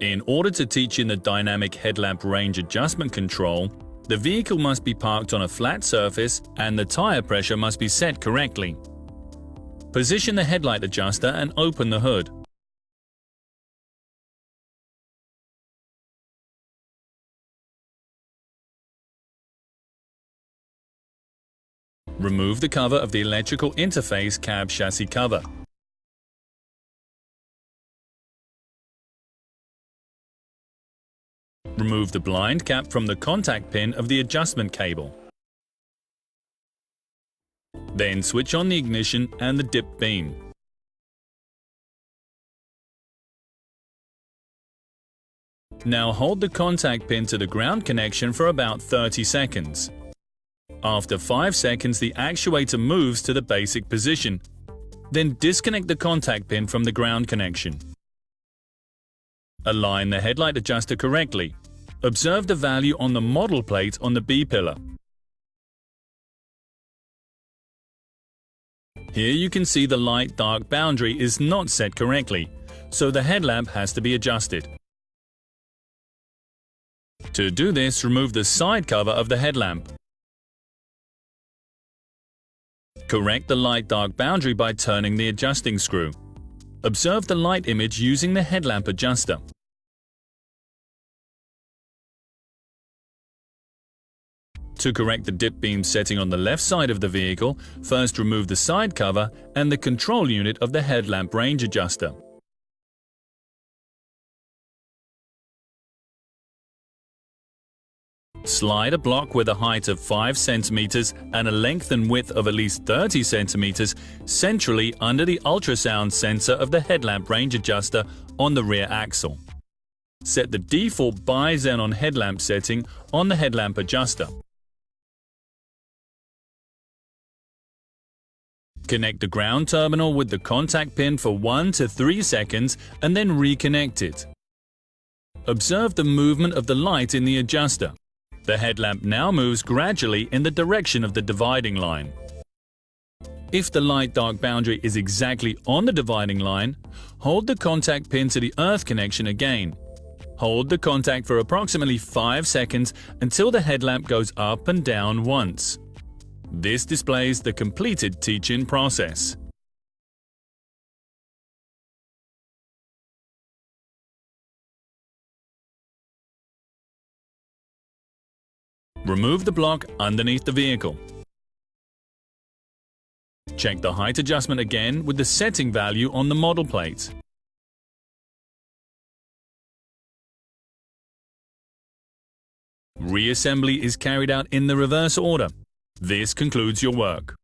In order to teach in the dynamic headlamp range adjustment control, the vehicle must be parked on a flat surface and the tire pressure must be set correctly. Position the headlight adjuster and open the hood. Remove the cover of the electrical interface cab chassis cover. Remove the blind cap from the contact pin of the adjustment cable. Then switch on the ignition and the dip beam. Now hold the contact pin to the ground connection for about 30 seconds. After 5 seconds, the actuator moves to the basic position. Then disconnect the contact pin from the ground connection. Align the headlight adjuster correctly. Observe the value on the model plate on the B-pillar. Here you can see the light-dark boundary is not set correctly, so the headlamp has to be adjusted. To do this, remove the side cover of the headlamp. Correct the light-dark boundary by turning the adjusting screw. Observe the light image using the headlamp adjuster. To correct the dip beam setting on the left side of the vehicle, first remove the side cover and the control unit of the headlamp range adjuster. Slide a block with a height of 5 cm and a length and width of at least 30 cm centrally under the ultrasound sensor of the headlamp range adjuster on the rear axle. Set the default bi-xenon headlamp setting on the headlamp adjuster. Connect the ground terminal with the contact pin for 1 to 3 seconds and then reconnect it. Observe the movement of the light in the adjuster. The headlamp now moves gradually in the direction of the dividing line. If the light-dark boundary is exactly on the dividing line, hold the contact pin to the earth connection again. Hold the contact for approximately 5 seconds until the headlamp goes up and down once. This displays the completed teach-in process. Remove the block underneath the vehicle. Check the height adjustment again with the setting value on the model plate. Reassembly is carried out in the reverse order. This concludes your work.